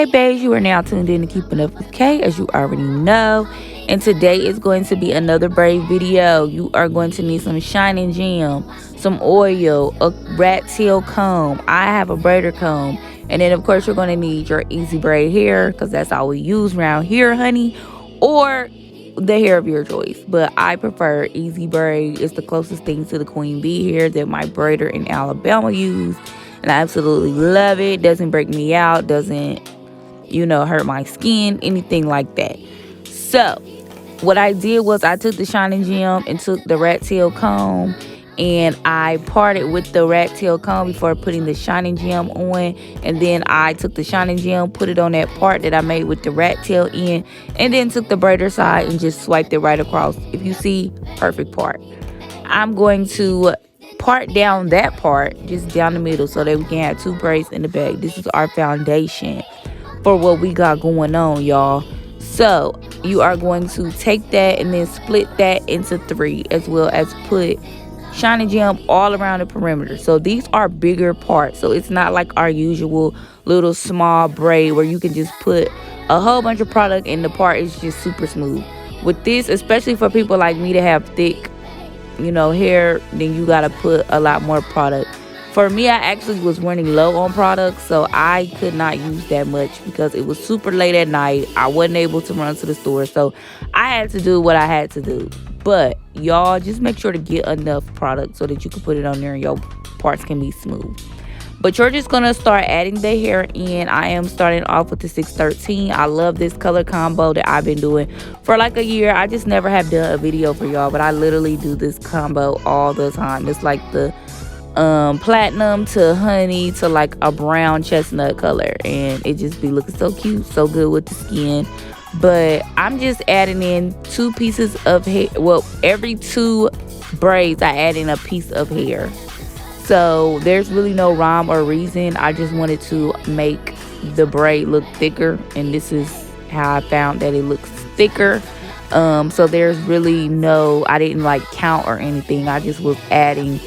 Hey babes, you are now tuned in to Keeping Up with Kay, as you already know. And today is going to be another braid video. You are going to need some shining gem, some oil, a rat tail comb. I have a braider comb. And then of course you're going to need your easy braid hair, because that's all we use around here, honey. Or the hair of your choice. But I prefer easy braid. It's the closest thing to the queen bee hair that my braider in Alabama used. And I absolutely love it. Doesn't break me out, doesn't hurt my skin, anything like that. So what I did was I took the shining gem and took the rat tail comb, and I parted with the rat tail comb before putting the shining gem on. And then I took the shining gem, put it on that part that I made with the rat tail in, and then took the braider side and just swiped it right across. If you see, perfect part. I'm going to part down that part, just down the middle, so that we can have two braids in the back. This is our foundation for what we got going on, y'all. So you are going to take that and then split that into three, as well as put shining gem all around the perimeter. So these are bigger parts, so it's not like our usual little small braid where you can just put a whole bunch of product and the part is just super smooth. With this, especially for people like me that have thick hair, then you gotta put a lot more product. For me, I actually was running low on product, so I could not use that much because it was super late at night. I wasn't able to run to the store, so I had to do what I had to do. But y'all, just make sure to get enough product so that you can put it on there and your parts can be smooth. But you're just gonna start adding the hair in. I am starting off with the 613. I love this color combo that I've been doing for like a year. I just never have done a video for y'all, but I literally do this combo all the time. It's like the platinum to honey to like a brown chestnut color, and it just be looking so cute, so good with the skin. But I'm just adding in 2 pieces of hair. Well, every 2 braids I add in a piece of hair. So there's really no rhyme or reason. I just wanted to make the braid look thicker, and this is how I found that it looks thicker. So there's really no, I didn't like count or anything. I just was adding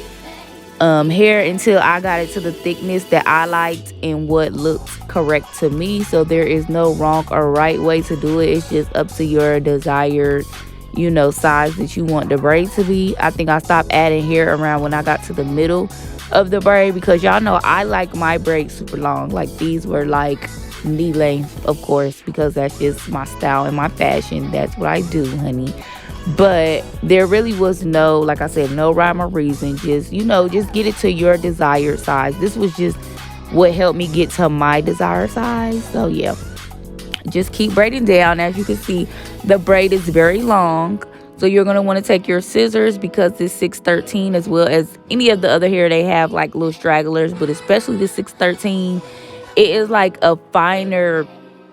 hair until I got it to the thickness that I liked and what looked correct to me. So there is no wrong or right way to do it. It's just up to your desired size that you want the braid to be. I think I stopped adding hair around when I got to the middle of the braid, because y'all know I like my braids super long. Like these were like knee length, of course, because that's just my style and my fashion. That's what I do, honey. But there really was no, like I said, no rhyme or reason. Just just get it to your desired size. This was just what helped me get to my desired size. So yeah, just keep braiding down. As you can see, the braid is very long, so you're going to want to take your scissors, because this 613, as well as any of the other hair, they have like little stragglers, but especially the 613, it is like a finer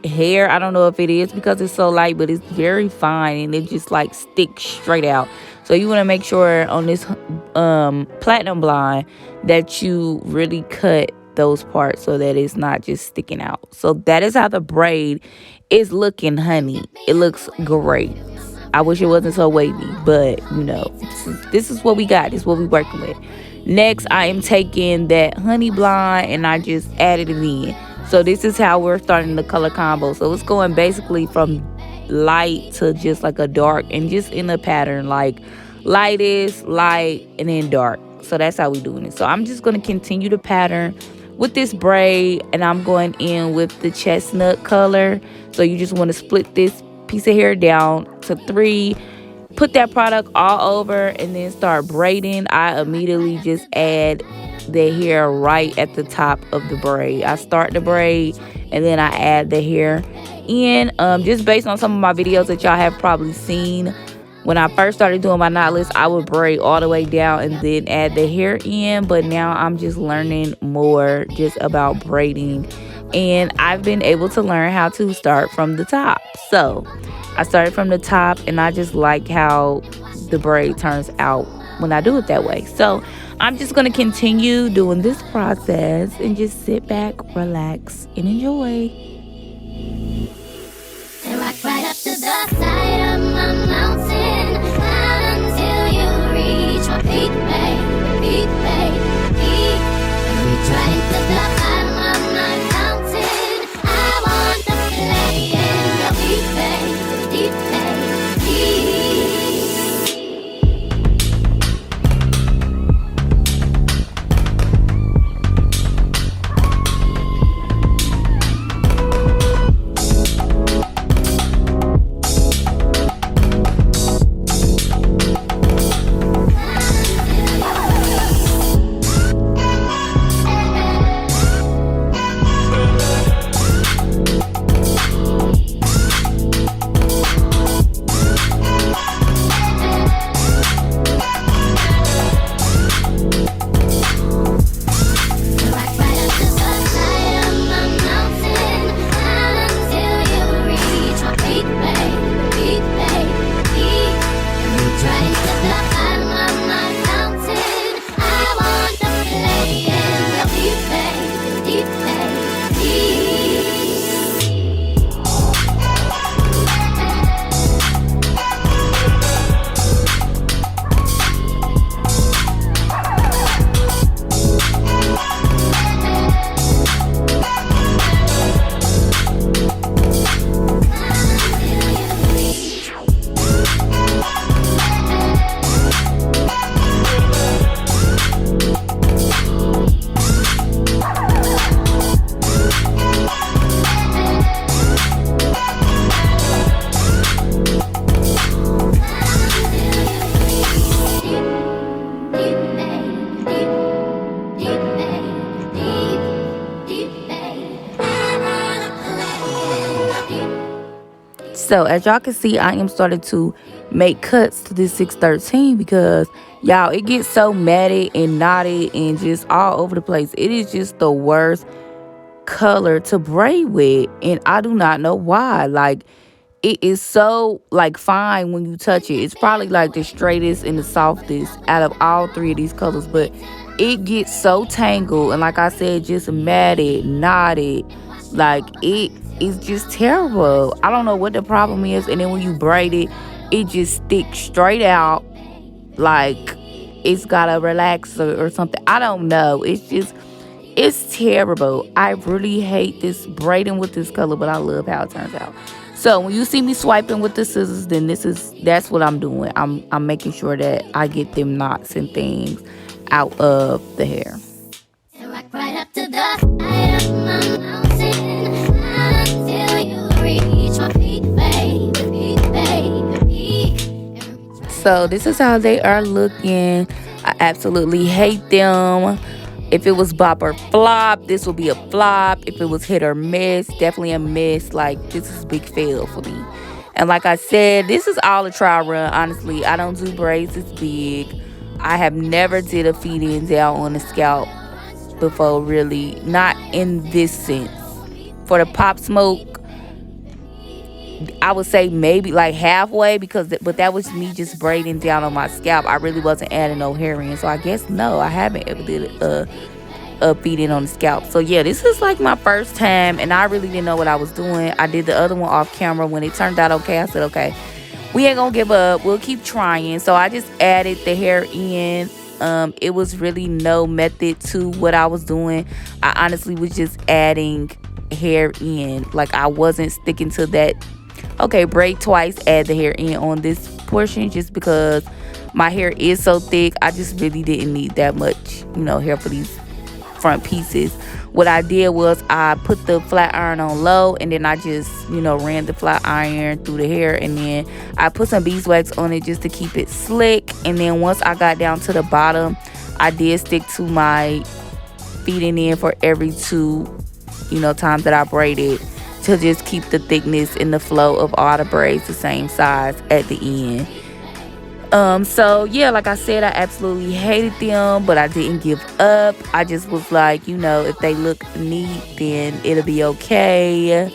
hair. I don't know if it is because it's so light, but it's very fine, and it just like sticks straight out. So you want to make sure on this platinum blonde that you really cut those parts so that it's not just sticking out. So that is how the braid is looking, honey. It looks great. I wish it wasn't so wavy, but this is what we got. This is what we working with. Next, I am taking that honey blonde and I just added it in. So this is how we're starting the color combo. So it's going basically from light to just like a dark, and just in a pattern like lightest, light, and then dark. So that's how we're doing it. So I'm just going to continue the pattern with this braid, and I'm going in with the chestnut color. So you just want to split this piece of hair down to 3, put that product all over, and then start braiding. I immediately just add the hair right at the top of the braid. I start the braid and then I add the hair in, just based on some of my videos that y'all have probably seen. When I first started doing my knotless, I would braid all the way down and then add the hair in, but now I'm just learning more just about braiding, and I've been able to learn how to start from the top. So I started from the top, and I just like how the braid turns out when I do it that way. So I'm just going to continue doing this process and just sit back, relax, and enjoy. And rock right up to the side of my mountain, climb until you reach my peak, babe, peak, babe, peak. Reach right into the bottom of my mountain. I want So as y'all can see, I am starting to make cuts to this 613 because y'all, it gets so matted and knotted and just all over the place. It is just the worst color to braid with, and I do not know why. Like, it is so like fine when you touch it. It's probably like the straightest and the softest out of all three of these colors, but it gets so tangled and, like I said, just matted, knotted. Like, it is just terrible. I don't know what the problem is. And then when you braid it, it just sticks straight out like it's got a relaxer or something. I don't know. It's terrible. I really hate this braiding with this color, but I love how it turns out. So when you see me swiping with the scissors, then that's what I'm doing. I'm making sure that I get them knots and things out of the hair. Rock right up to the side of my mountain until you reach my peak, baby, peak. So this is how they are looking. I absolutely hate them. If it was bop or flop, this would be a flop. If it was hit or miss, definitely a miss. Like, this is a big fail for me. And like I said, this is all a trial run. Honestly, I don't do braids this big. I have never did a feed in down on the scalp before, really. Not in this sense. For the pop smoke, I would say maybe like halfway, but that was me just braiding down on my scalp. I really wasn't adding no hair in. So I guess no, I haven't ever did a feed in on the scalp. So yeah, this is like my first time, and I really didn't know what I was doing. I did the other one off camera. When it turned out okay, I said, okay, we ain't gonna give up. We'll keep trying. So I just added the hair in. It was really no method to what I was doing. I honestly was just adding hair in. Like, I wasn't sticking to that. Okay, braid twice, add the hair in on this portion, just because my hair is so thick. I just really didn't need that much, hair for these front pieces. What I did was I put the flat iron on low, and then I just, ran the flat iron through the hair, and then I put some beeswax on it just to keep it slick. And then once I got down to the bottom, I did stick to my feeding in for every two, times that I braided, to just keep the thickness and the flow of all the braids the same size at the end. So yeah, like I said, I absolutely hated them, but I didn't give up. I just was like, if they look neat, then it'll be okay.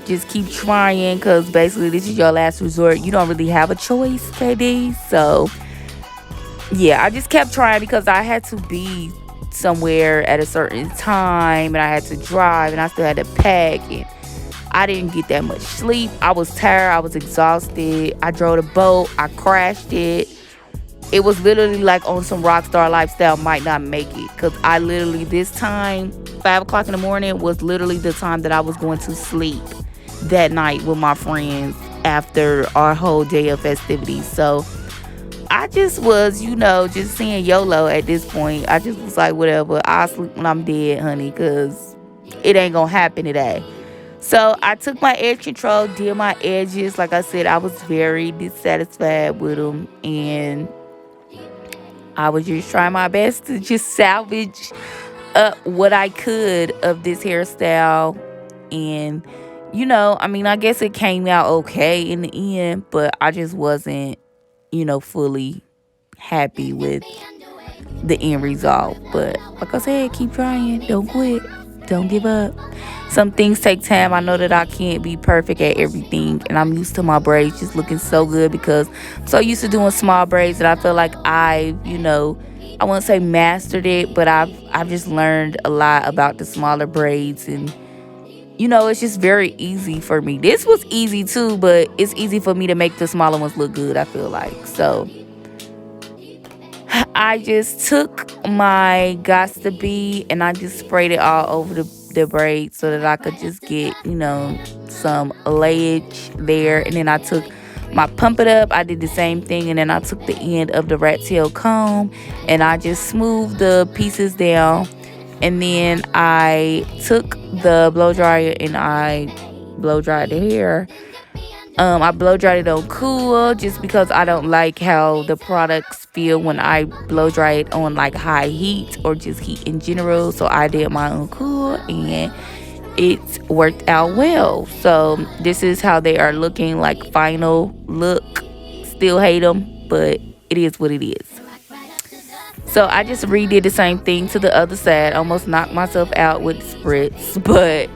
Just keep trying, because basically this is your last resort. You don't really have a choice, KD. So yeah, I just kept trying because I had to be somewhere at a certain time, and I had to drive, and I still had to pack, and I didn't get that much sleep. I was tired. I was exhausted. I drove the boat. I crashed it. It was literally like on some rockstar lifestyle, might not make it. Because I literally, this time, 5 o'clock in the morning was literally the time that I was going to sleep that night with my friends after our whole day of festivities. So I just was, just seeing YOLO at this point. I just was like, whatever. I'll sleep when I'm dead, honey, because it ain't going to happen today. So I took my edge control, did my edges. Like I said, I was very dissatisfied with them, and I was just trying my best to just salvage up what I could of this hairstyle. And, I guess it came out okay in the end, but I just wasn't, fully happy with the end result. But like I said, keep trying. Don't quit. Don't give up. Some things take time. I know that I can't be perfect at everything, and I'm used to my braids just looking so good because I'm so used to doing small braids that I feel like I wouldn't say mastered it, but I've just learned a lot about the smaller braids, and it's just very easy for me. This was easy too, but it's easy for me to make the smaller ones look good, I feel like. So I just took my Gots to Be and I just sprayed it all over the braid so that I could just get, some layage there. And then I took my Pump It Up. I did the same thing. And then I took the end of the rat tail comb and I just smoothed the pieces down. And then I took the blow dryer and I blow dried the hair. I blow dried it on cool just because I don't like how the products feel when I blow dry it on like high heat or just heat in general. So I did mine on cool, and it worked out well. So this is how they are looking, like final look. Still hate them, but it is what it is. So I just redid the same thing to the other side. Almost knocked myself out with the spritz, but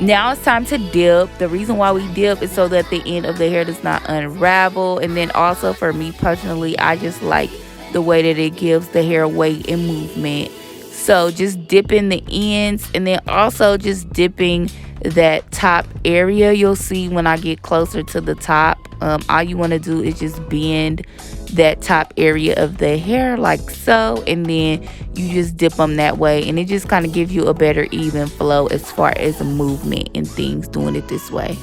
now it's time to dip. The reason why we dip is so that the end of the hair does not unravel. And then also for me personally, I just like the way that it gives the hair weight and movement. So just dipping the ends, and then also just dipping that top area. You'll see when I get closer to the top, all you want to do is just bend that top area of the hair like so, and then you just dip them that way, and it just kind of gives you a better even flow as far as movement and things doing it this way.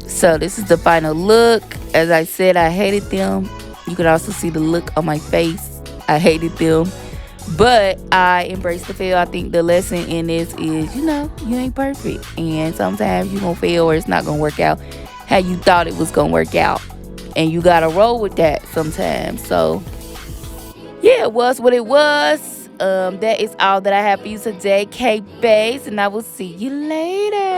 So this is the final look. As I said, I hated them. You can also see the look on my face. I hated them, but I embraced the fail. I think the lesson in this is, you ain't perfect, and sometimes you're gonna fail or it's not gonna work out how you thought it was gonna work out, and you gotta roll with that sometimes. So yeah, it was what it was. That is all that I have for you today, K-Base, and I will see you later.